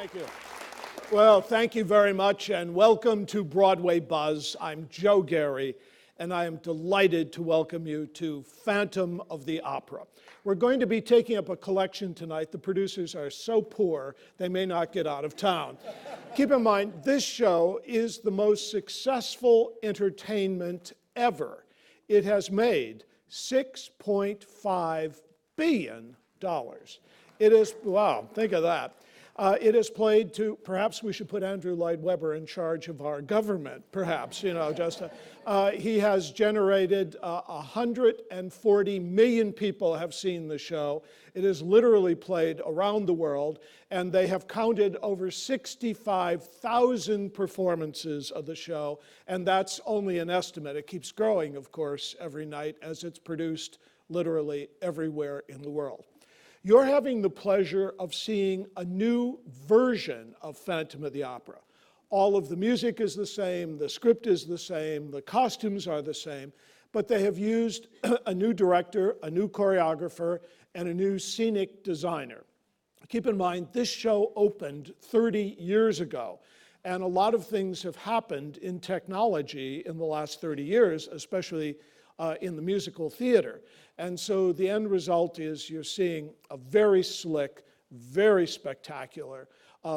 Thank you. Well, thank you very much, and welcome to Broadway Buzz. I'm Joe Gary, and I am delighted to welcome you to Phantom of the Opera. We're going to be taking up a collection tonight. The producers are so poor, they may not get out of town. Keep in mind, this show is the most successful entertainment ever. It has made $6.5 billion. It is, wow, think of that. It is played to, perhaps we should put Andrew Lloyd Webber in charge of our government, perhaps, you know, just, he has generated 140 million people have seen the show. It is literally played around the world, and they have counted over 65,000 performances of the show, and that's only an estimate. It keeps growing, of course, every night as it's produced literally everywhere in the world. You're having the pleasure of seeing a new version of Phantom of the Opera. All of the music is the same, the script is the same, the costumes are the same, but they have used a new director, a new choreographer, and a new scenic designer. Keep in mind, this show opened 30 years ago, and a lot of things have happened in technology in the last 30 years, especially in the musical theater. And so the end result is you're seeing a very slick, very spectacular,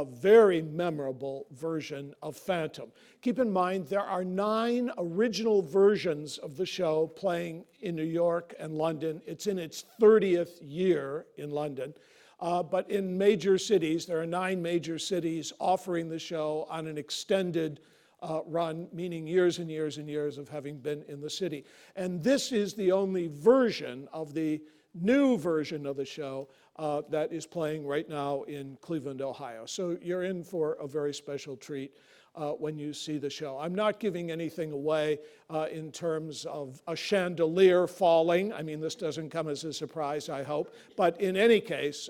very memorable version of Phantom. Keep in mind, there are 9 original versions of the show playing in New York and London. It's in its 30th year in London. But in major cities, there are 9 major cities offering the show on an extended run, meaning years and years and years of having been in the city. And this is the only version of the new version of the show that is playing right now in Cleveland, Ohio. So you're in for a very special treat when you see the show. I'm not giving anything away in terms of a chandelier falling. I mean, this doesn't come as a surprise, I hope. But in any case,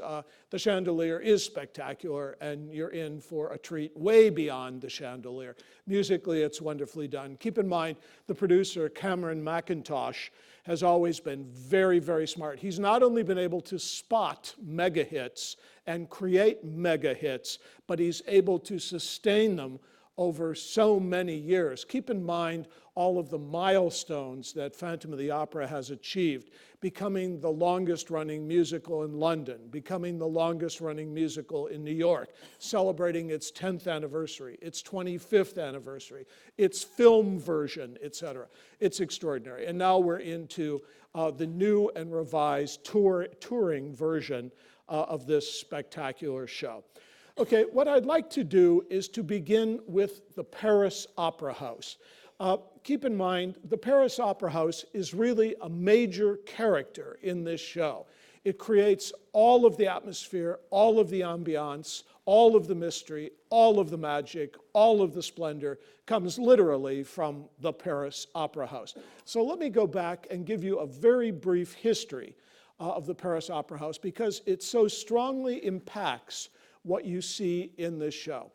the chandelier is spectacular, and you're in for a treat way beyond the chandelier. Musically, it's wonderfully done. Keep in mind, the producer, Cameron McIntosh, has always been very, very smart. He's not only been able to spot mega hits and create mega hits, but he's able to sustain them over so many years. Keep in mind all of the milestones that Phantom of the Opera has achieved, becoming the longest running musical in London, becoming the longest running musical in New York, celebrating its 10th anniversary, its 25th anniversary, its film version, etc. It's extraordinary. And now we're into the new and revised touring version of this spectacular show. Okay, what I'd like to do is to begin with the Paris Opera House. Keep in mind, the Paris Opera House is really a major character in this show. It creates all of the atmosphere, all of the ambiance, all of the mystery, all of the magic, all of the splendor comes literally from the Paris Opera House. So let me go back and give you a very brief history of the Paris Opera House, because it so strongly impacts what you see in this show.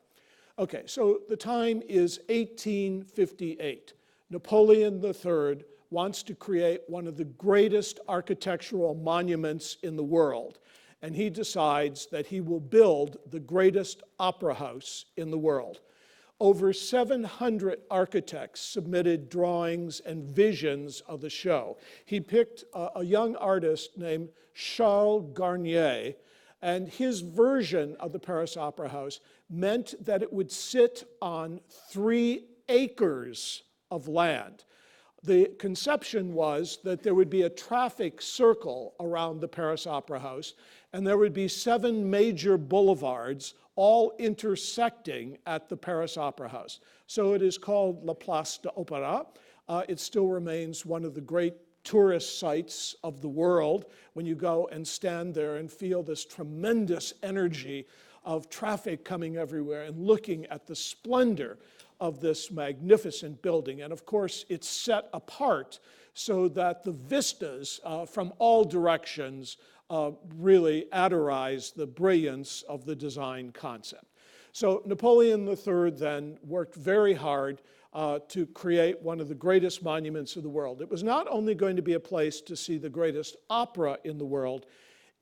Okay, so the time is 1858. Napoleon III wants to create one of the greatest architectural monuments in the world, and he decides that he will build the greatest opera house in the world. Over 700 architects submitted drawings and visions of the show. He picked a young artist named Charles Garnier, and his version of the Paris Opera House meant that it would sit on 3 acres of land. The conception was that there would be a traffic circle around the Paris Opera House, and there would be 7 major boulevards all intersecting at the Paris Opera House. So it is called La Place de l'Opéra. It still remains one of the great tourist sites of the world when you go and stand there and feel this tremendous energy of traffic coming everywhere and looking at the splendor of this magnificent building. And of course, it's set apart so that the vistas from all directions really adorize the brilliance of the design concept. So Napoleon III then worked very hard to create one of the greatest monuments of the world. It was not only going to be a place to see the greatest opera in the world,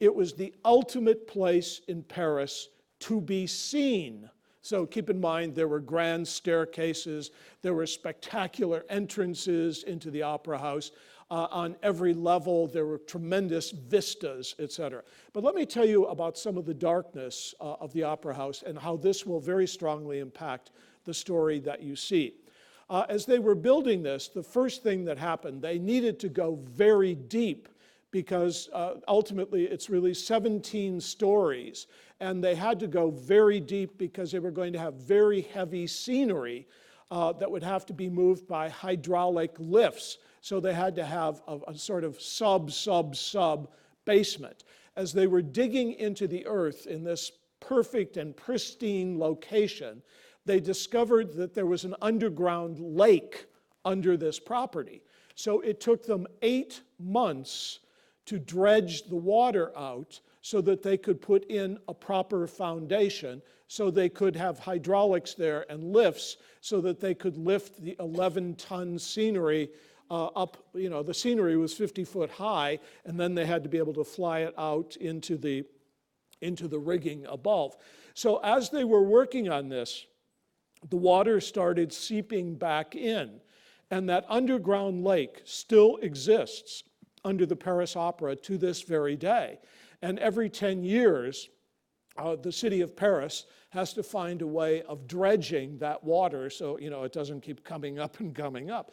it was the ultimate place in Paris to be seen. So keep in mind, there were grand staircases, there were spectacular entrances into the opera house. On every level, there were tremendous vistas, etc. But let me tell you about some of the darkness of the opera house and how this will very strongly impact the story that you see. As they were building this, the first thing that happened, they needed to go very deep because ultimately it's really 17 stories. And they had to go very deep because they were going to have very heavy scenery that would have to be moved by hydraulic lifts. So they had to have a sort of sub basement. As they were digging into the earth in this perfect and pristine location, they discovered that there was an underground lake under this property. So it took them 8 months to dredge the water out so that they could put in a proper foundation, so they could have hydraulics there and lifts so that they could lift the 11-ton scenery up. You know, the scenery was 50 foot high, and then they had to be able to fly it out into the rigging above. So as they were working on this, the water started seeping back in, and that underground lake still exists under the Paris Opera to this very day. And every 10 years, the city of Paris has to find a way of dredging that water so, you know, it doesn't keep coming up and coming up.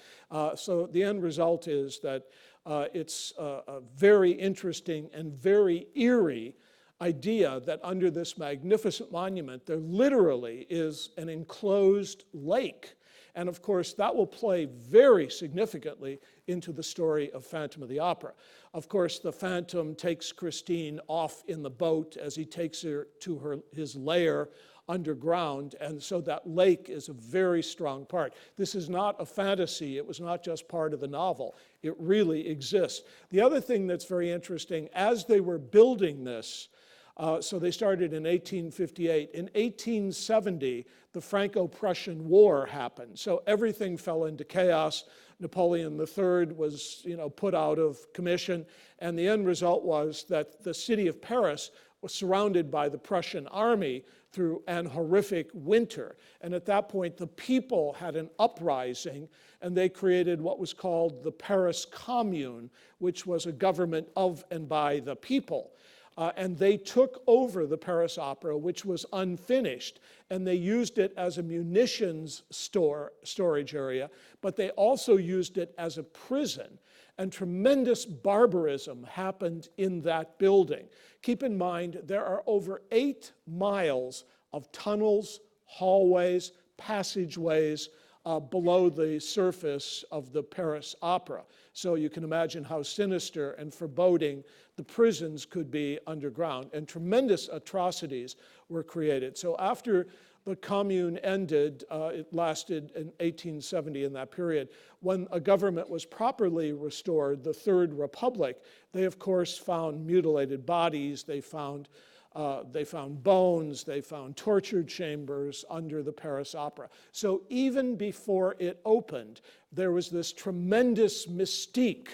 So the end result is that it's a very interesting and very eerie idea that under this magnificent monument, there literally is an enclosed lake. And of course, that will play very significantly into the story of Phantom of the Opera. Of course, the Phantom takes Christine off in the boat as he takes her to his lair underground, and so that lake is a very strong part. This is not a fantasy. It was not just part of the novel. It really exists. The other thing that's very interesting, as they were building this, so they started in 1858. In 1870, the Franco-Prussian War happened. So everything fell into chaos. Napoleon III was, you know, put out of commission. And the end result was that the city of Paris was surrounded by the Prussian army through an horrific winter. And at that point, the people had an uprising, and they created what was called the Paris Commune, which was a government of and by the people. And they took over the Paris Opera, which was unfinished, and they used it as a munitions storage area, but they also used it as a prison. And tremendous barbarism happened in that building. Keep in mind, there are over 8 miles of tunnels, hallways, passageways below the surface of the Paris Opera. So you can imagine how sinister and foreboding the prisons could be underground, and tremendous atrocities were created. So after the Commune ended, it lasted in 1870 in that period, when a government was properly restored, the Third Republic, they of course found mutilated bodies, they found bones, they found torture chambers under the Paris Opera. So even before it opened, there was this tremendous mystique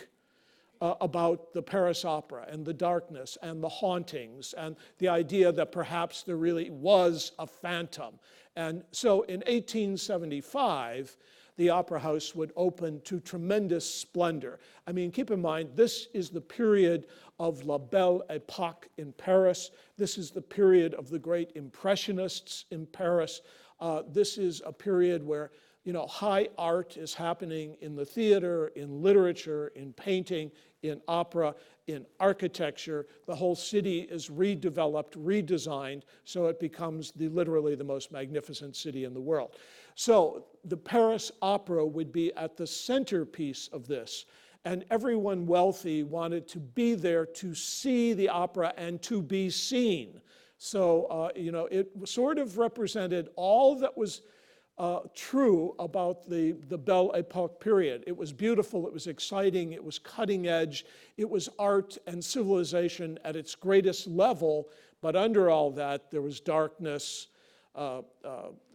about the Paris Opera and the darkness and the hauntings and the idea that perhaps there really was a phantom. And so in 1875, the Opera House would open to tremendous splendor. I mean, keep in mind, this is the period of La Belle Époque in Paris. This is the period of the great Impressionists in Paris. This is a period where, you know, high art is happening in the theater, in literature, in painting, in opera, in architecture. The whole city is redeveloped, redesigned, so it becomes literally the most magnificent city in the world. So the Paris Opera would be at the centerpiece of this, and everyone wealthy wanted to be there to see the opera and to be seen. So, you know, it sort of represented all that was true about the Belle Époque period. It was beautiful, it was exciting, it was cutting edge, it was art and civilization at its greatest level, but under all that there was darkness,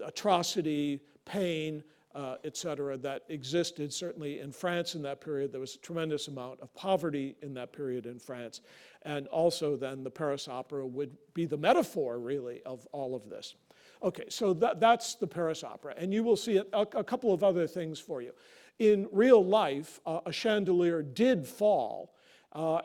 atrocity, pain, et cetera, that existed certainly in France in that period. There was a tremendous amount of poverty in that period in France. And also then the Paris Opera would be the metaphor, really, of all of this. Okay, so that's the Paris Opera. And you will see a couple of other things for you. In real life, a chandelier did fall,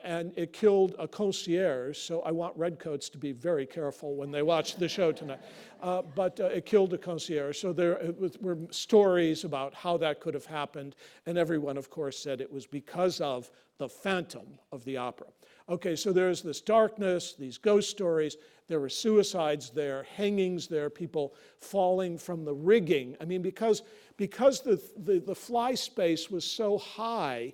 and it killed a concierge, so I want redcoats to be very careful when they watch the show tonight. But it killed a concierge, so there were stories about how that could have happened, and everyone, of course, said it was because of the phantom of the opera. Okay, so there's this darkness, these ghost stories, there were suicides there, hangings there, people falling from the rigging. I mean, because the fly space was so high,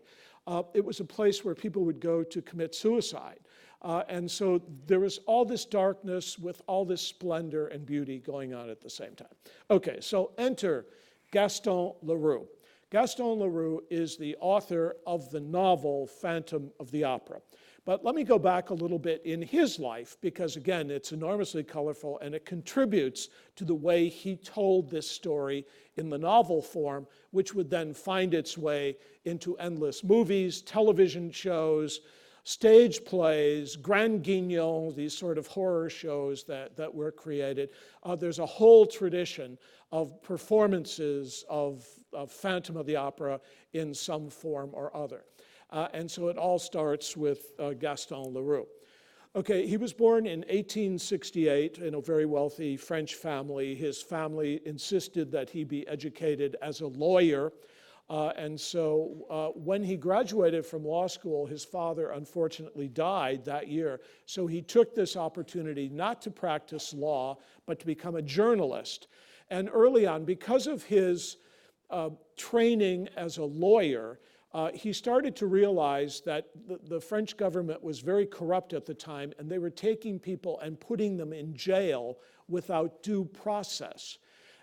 it was a place where people would go to commit suicide. And so there was all this darkness with all this splendor and beauty going on at the same time. Okay, so enter Gaston Leroux. Gaston Leroux is the author of the novel Phantom of the Opera. But let me go back a little bit in his life, because again, it's enormously colorful and it contributes to the way he told this story in the novel form, which would then find its way into endless movies, television shows, stage plays, Grand Guignol, these sort of horror shows that were created. There's a whole tradition of performances of Phantom of the Opera in some form or other. And so it all starts with Gaston Leroux. Okay, he was born in 1868 in a very wealthy French family. His family insisted that he be educated as a lawyer. And so when he graduated from law school, his father unfortunately died that year. So he took this opportunity not to practice law, but to become a journalist. And early on, because of his training as a lawyer, he started to realize that the French government was very corrupt at the time, and they were taking people and putting them in jail without due process.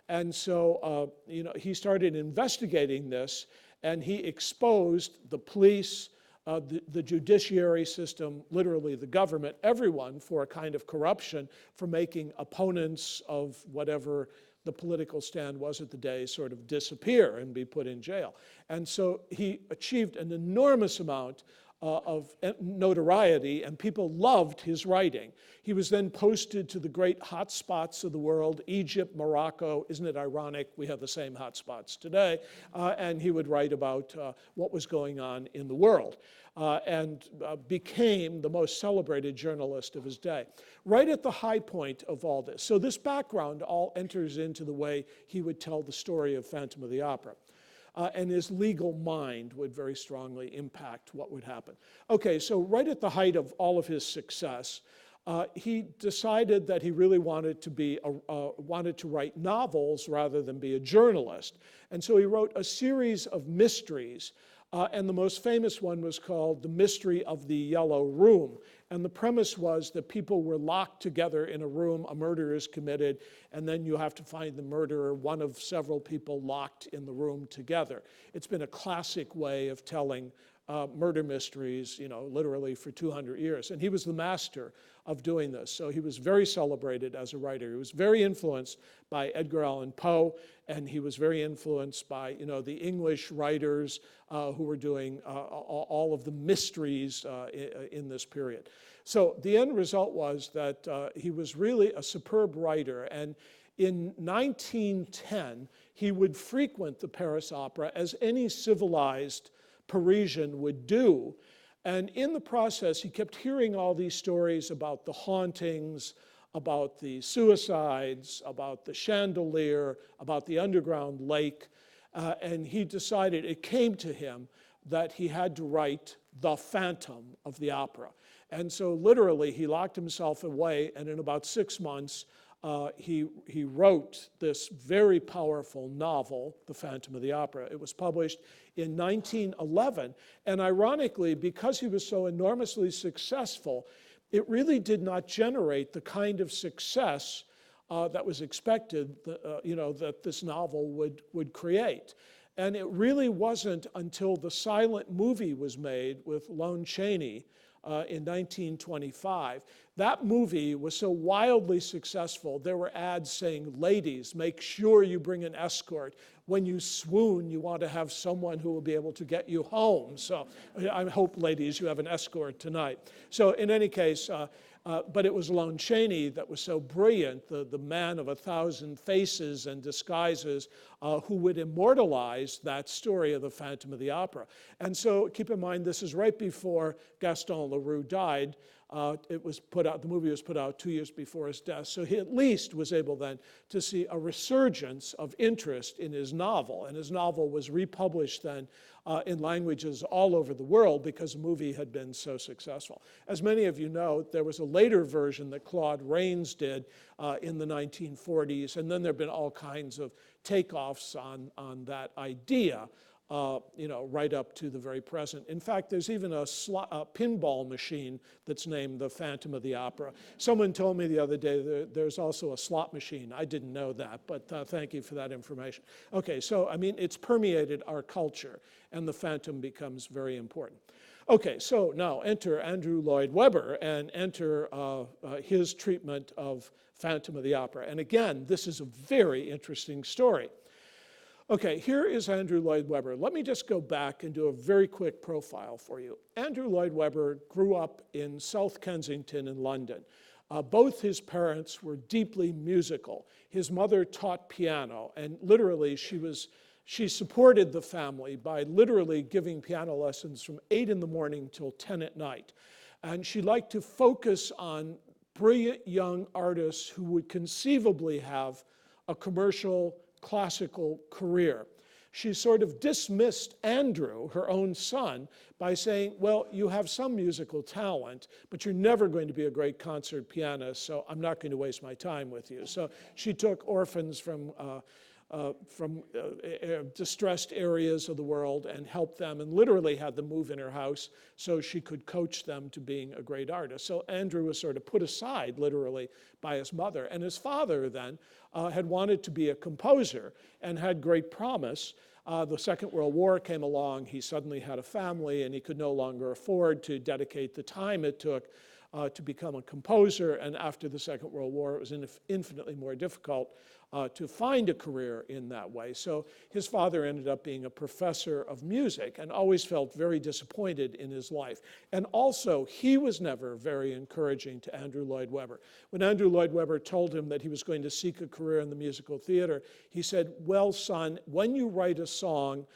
And so he started investigating this, and he exposed the police, the judiciary system, literally the government, everyone, for a kind of corruption, for making opponents of whatever the political stand was at the day sort of disappear and be put in jail. And so he achieved an enormous amount of notoriety, and people loved his writing. He was then posted to the great hot spots of the world, Egypt, Morocco. Isn't it ironic? We have the same hot spots today. And he would write about what was going on in the world, and became the most celebrated journalist of his day. Right at the high point of all this. So this background all enters into the way he would tell the story of Phantom of the Opera. And his legal mind would very strongly impact what would happen. Okay, so right at the height of all of his success, he decided that he really wanted to write novels rather than be a journalist. And so he wrote a series of mysteries, and the most famous one was called The Mystery of the Yellow Room. And the premise was that people were locked together in a room, a murder is committed, and then you have to find the murderer, one of several people locked in the room together. It's been a classic way of telling murder mysteries, literally for 200 years. And he was the master of doing this. So he was very celebrated as a writer. He was very influenced by Edgar Allan Poe, and he was very influenced by, the English writers who were doing all of the mysteries in this period. So the end result was that he was really a superb writer. And in 1910, he would frequent the Paris Opera as any civilized Parisian would do. And in the process, he kept hearing all these stories about the hauntings, about the suicides, about the chandelier, about the underground lake. And he decided, it came to him that he had to write the Phantom of the Opera. And so literally, he locked himself away, and in about 6 months, he wrote this very powerful novel, The Phantom of the Opera. It was published in 1911, and ironically, because he was so enormously successful, it really did not generate the kind of success that was expected, that this novel would create. And it really wasn't until the silent movie was made with Lon Chaney in 1925. That movie was so wildly successful, there were ads saying, ladies, make sure you bring an escort. When you swoon, you want to have someone who will be able to get you home. So I hope, ladies, you have an escort tonight. So in any case, but it was Lon Chaney that was so brilliant, the man of 1,000 faces and disguises, who would immortalize that story of the Phantom of the Opera. And so keep in mind, this is right before Gaston Leroux died. It was put out, the movie was put out 2 years before his death. So he at least was able then to see a resurgence of interest in his novel. And his novel was republished then in languages all over the world because the movie had been so successful. As many of you know, there was a later version that Claude Rains did in the 1940s. And then there have been all kinds of takeoffs on that idea. Right up to the very present. In fact, there's even a pinball machine that's named the Phantom of the Opera. Someone told me the other day there's also a slot machine. I didn't know that, but thank you for that information. Okay, so I mean, it's permeated our culture, and the Phantom becomes very important. Okay, so now enter Andrew Lloyd Webber and enter his treatment of Phantom of the Opera. And again, this is a very interesting story. Okay, here is Andrew Lloyd Webber. Let me just go back and do a very quick profile for you. Andrew Lloyd Webber grew up in South Kensington in London. Both his parents were deeply musical. His mother taught piano, and literally she supported the family by literally giving piano lessons from 8 in the morning till 10 at night. And she liked to focus on brilliant young artists who would conceivably have a commercial classical career. She sort of dismissed Andrew, her own son, by saying, well, you have some musical talent, but you're never going to be a great concert pianist, so I'm not going to waste my time with you. So she took orphans from distressed areas of the world and helped them, and literally had them move in her house so she could coach them to being a great artist. So Andrew was sort of put aside, literally, by his mother. And his father then had wanted to be a composer and had great promise. The Second World War came along. He suddenly had a family, and he could no longer afford to dedicate the time it took to become a composer. And after the Second World War, it was infinitely more difficult to find a career in that way. So his father ended up being a professor of music and always felt very disappointed in his life. And also, he was never very encouraging to Andrew Lloyd Webber. When Andrew Lloyd Webber told him that he was going to seek a career in the musical theater, he said, well, son, when you write a song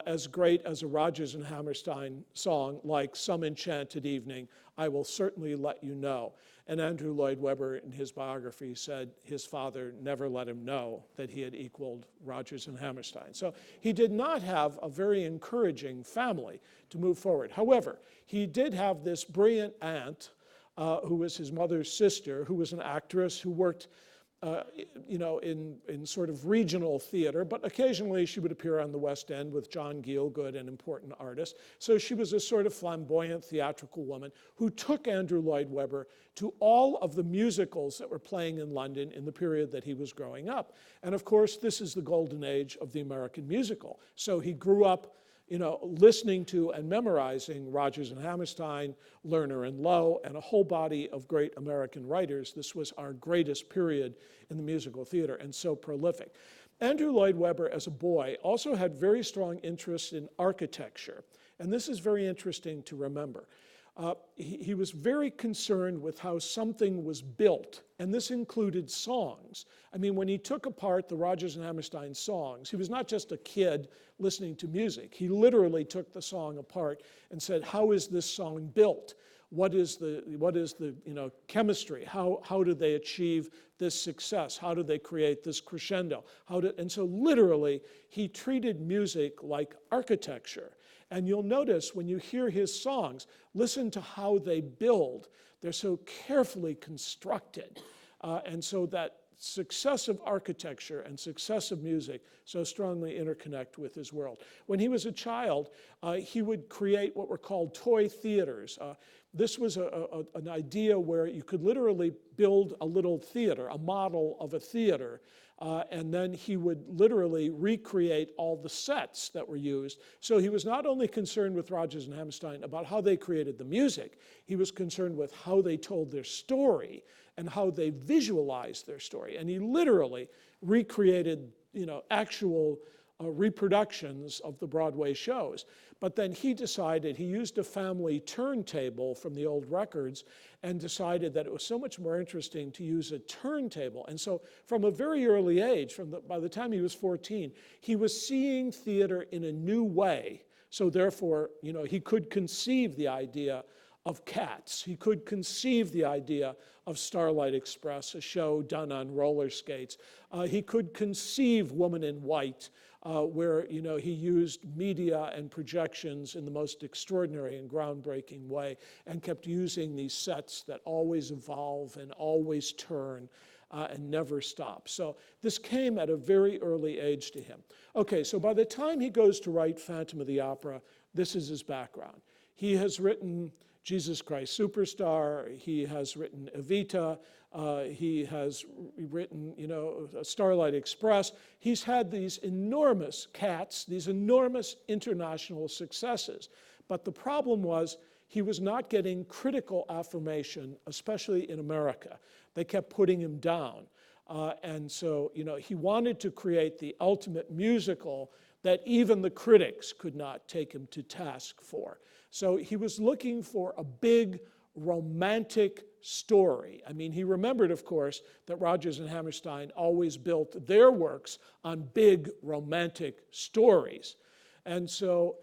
as great as a Rodgers and Hammerstein song, like Some Enchanted Evening, I will certainly let you know. And Andrew Lloyd Webber, in his biography, said his father never let him know that he had equaled Rodgers and Hammerstein. So he did not have a very encouraging family to move forward. However, he did have this brilliant aunt, who was his mother's sister, who was an actress who worked in sort of regional theater, but occasionally she would appear on the West End with John Gielgud, an important artist. So she was a sort of flamboyant theatrical woman who took Andrew Lloyd Webber to all of the musicals that were playing in London in the period that he was growing up. And of course, this is the golden age of the American musical. So he grew up listening to and memorizing Rodgers and Hammerstein, Lerner and Lowe, and a whole body of great American writers. This was our greatest period in the musical theater, and so prolific. Andrew Lloyd Webber, as a boy, also had very strong interest in architecture, and this is very interesting to remember. He was very concerned with how something was built, and this included songs. I mean, when he took apart the Rodgers and Hammerstein songs, he was not just a kid listening to music. He literally took the song apart and said, how is this song built? What is the chemistry? How do they achieve this success? How do they create this crescendo? And so literally, he treated music like architecture. And you'll notice when you hear his songs, listen to how they build. They're so carefully constructed. And so that successive architecture and successive music so strongly interconnect with his world. When he was a child, he would create what were called toy theaters. This was an idea where you could literally build a little theater, a model of a theater, And then he would literally recreate all the sets that were used. So he was not only concerned with Rodgers and Hammerstein about how they created the music, he was concerned with how they told their story and how they visualized their story. And he literally recreated, actual reproductions of the Broadway shows. But then he decided, he used a family turntable from the old records and decided that it was so much more interesting to use a turntable. And so from a very early age, by the time he was 14, he was seeing theater in a new way. So therefore, he could conceive the idea of Cats. He could conceive the idea of Starlight Express, a show done on roller skates. He could conceive Woman in White, where he used media and projections in the most extraordinary and groundbreaking way, and kept using these sets that always evolve and always turn and never stop. So this came at a very early age to him. Okay, so by the time he goes to write Phantom of the Opera, this is his background. He has written Jesus Christ Superstar, he has written Evita, he has written, Starlight Express. He's had these enormous Cats, these enormous international successes. But the problem was he was not getting critical affirmation, especially in America. They kept putting him down. And so, he wanted to create the ultimate musical that even the critics could not take him to task for. So he was looking for a big romantic story. I mean, he remembered, of course, that Rodgers and Hammerstein always built their works on big romantic stories. And so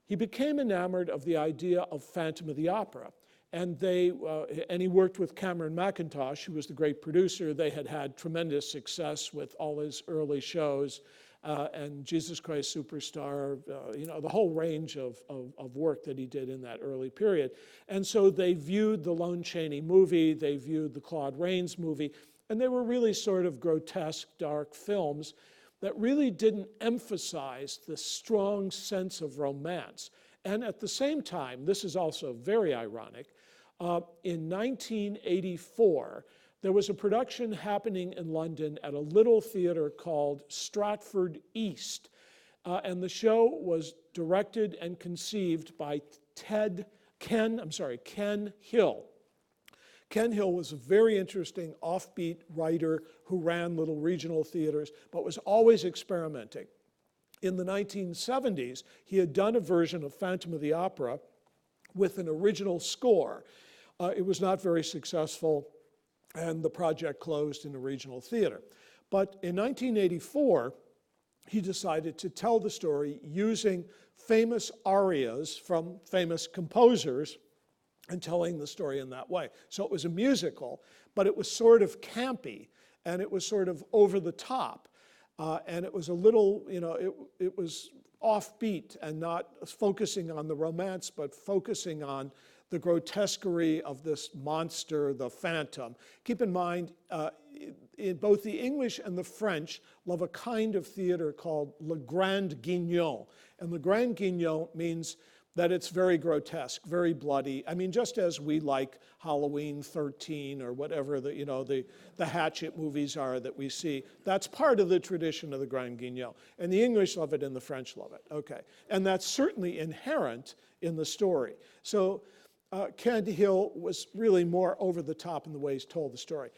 he became enamored of the idea of Phantom of the Opera. And he worked with Cameron Mackintosh, who was the great producer. They had had tremendous success with all his early shows. And Jesus Christ Superstar, the whole range of work that he did in that early period. And so they viewed the Lon Chaney movie, they viewed the Claude Rains movie, and they were really sort of grotesque, dark films that really didn't emphasize the strong sense of romance. And at the same time, this is also very ironic, in 1984, there was a production happening in London at a little theater called Stratford East. And the show was directed and conceived by Ken Hill. Ken Hill was a very interesting offbeat writer who ran little regional theaters, but was always experimenting. In the 1970s, he had done a version of Phantom of the Opera with an original score. It was not very successful, and the project closed in a regional theater. But in 1984, he decided to tell the story using famous arias from famous composers and telling the story in that way. So it was a musical, but it was sort of campy, and it was sort of over the top. And it was a little, it was offbeat and not focusing on the romance, but focusing on the grotesquerie of this monster, the Phantom. Keep in mind, in both the English and the French love a kind of theater called le grand guignol. And the grand guignol means that it's very grotesque, very bloody. I mean, just as we like Halloween 13 or whatever the Hatchet movies are that we see, that's part of the tradition of the grand guignol. And the English love it and the French love it, okay. And that's certainly inherent in the story. So Ken Hill was really more over the top in the way he's told the story.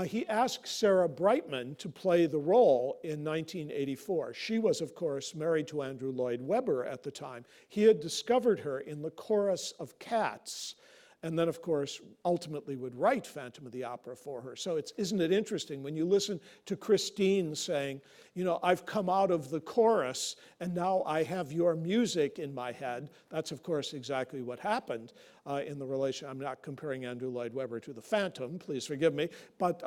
He asked Sarah Brightman to play the role in 1984. She was, of course, married to Andrew Lloyd Webber at the time. He had discovered her in the chorus of Cats, and then, of course, ultimately would write Phantom of the Opera for her. So isn't it interesting when you listen to Christine saying, I've come out of the chorus and now I have your music in my head. That's, of course, exactly what happened in the relation. I'm not comparing Andrew Lloyd Webber to the Phantom, please forgive me, but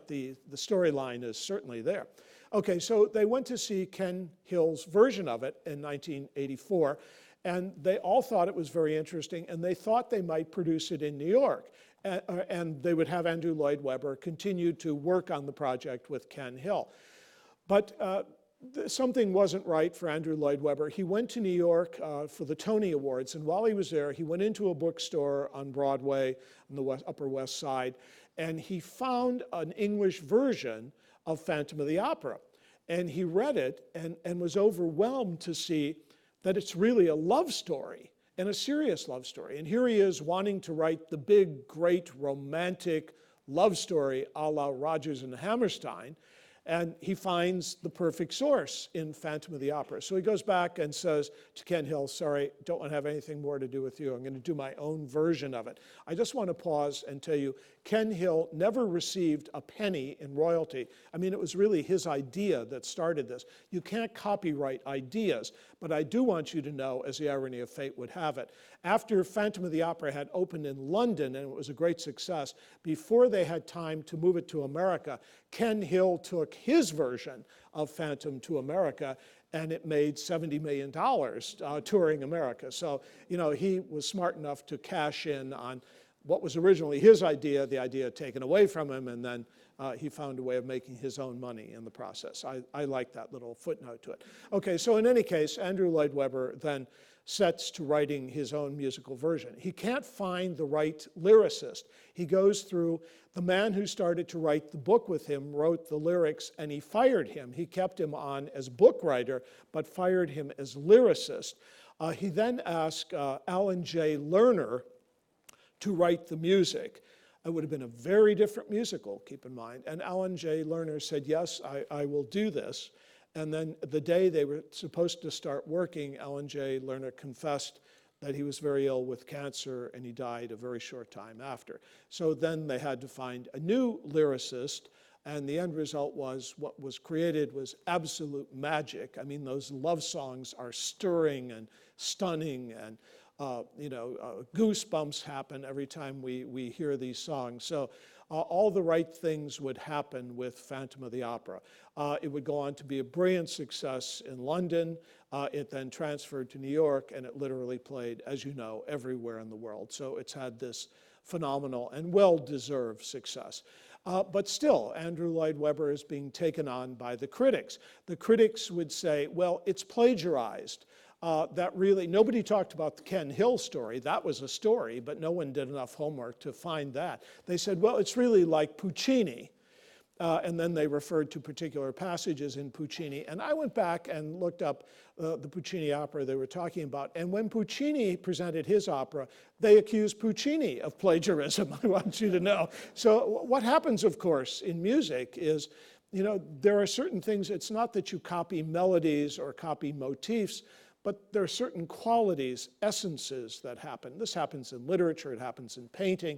the storyline is certainly there. Okay, so they went to see Ken Hill's version of it in 1984. And they all thought it was very interesting, and they thought they might produce it in New York. And they would have Andrew Lloyd Webber continue to work on the project with Ken Hill. But something wasn't right for Andrew Lloyd Webber. He went to New York for the Tony Awards, and while he was there, he went into a bookstore on Broadway on the Upper West Side, and he found an English version of Phantom of the Opera. And he read it and was overwhelmed to see that it's really a love story, and a serious love story. And here he is wanting to write the big, great, romantic love story a la Rodgers and Hammerstein, and he finds the perfect source in Phantom of the Opera. So he goes back and says to Ken Hill, sorry, don't want to have anything more to do with you. I'm going to do my own version of it. I just want to pause and tell you, Ken Hill never received a penny in royalty. I mean, it was really his idea that started this. You can't copyright ideas, but I do want you to know, as the irony of fate would have it, after Phantom of the Opera had opened in London, and it was a great success, before they had time to move it to America, Ken Hill took his version of Phantom to America, and it made $70 million touring America. So, you know, he was smart enough to cash in on what was originally his idea, the idea taken away from him, and then he found a way of making his own money in the process. I like that little footnote to it. Okay, so in any case, Andrew Lloyd Webber then sets to writing his own musical version. He can't find the right lyricist. He goes through, the man who started to write the book with him wrote the lyrics, and he fired him. He kept him on as book writer, but fired him as lyricist. He then asked Alan J. Lerner to write the music. It would have been a very different musical, keep in mind. And Alan J. Lerner said, yes, I will do this. And then the day they were supposed to start working, Alan J. Lerner confessed that he was very ill with cancer, and he died a very short time after. So then they had to find a new lyricist, and the end result was what was created was absolute magic. I mean, those love songs are stirring and stunning, and goosebumps happen every time we hear these songs. So all the right things would happen with Phantom of the Opera. It would go on to be a brilliant success in London. It then transferred to New York, and it literally played, as you know, everywhere in the world. So it's had this phenomenal and well-deserved success. But still, Andrew Lloyd Webber is being taken on by the critics. The critics would say, well, it's plagiarized. That really, nobody talked about the Ken Hill story. That was a story, but no one did enough homework to find that. They said, well, it's really like Puccini. And then they referred to particular passages in Puccini. And I went back and looked up the Puccini opera they were talking about. And when Puccini presented his opera, they accused Puccini of plagiarism, I want you to know. So what happens, of course, in music is, you know, there are certain things, it's not that you copy melodies or copy motifs, but there are certain qualities, essences that happen. This happens in literature, it happens in painting,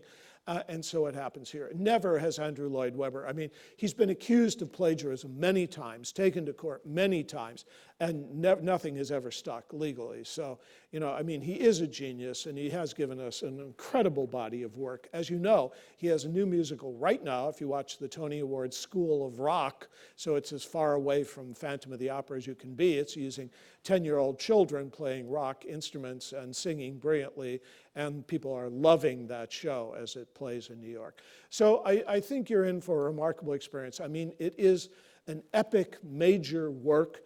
and so it happens here. Never has Andrew Lloyd Webber, I mean, he's been accused of plagiarism many times, taken to court many times, and nothing has ever stuck legally. So, you know, I mean, he is a genius, and he has given us an incredible body of work. As you know, he has a new musical right now, if you watch the Tony Awards School of Rock, so it's as far away from Phantom of the Opera as you can be. It's using 10-year-old children playing rock instruments and singing brilliantly, and people are loving that show as it plays in New York. So I think you're in for a remarkable experience. I mean, it is an epic, major work.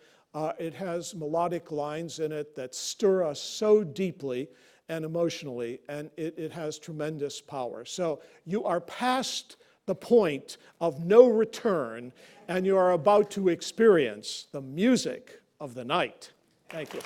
It has melodic lines in it that stir us so deeply and emotionally, and it has tremendous power. So you are past the point of no return, and you are about to experience the music of the night. Thank you.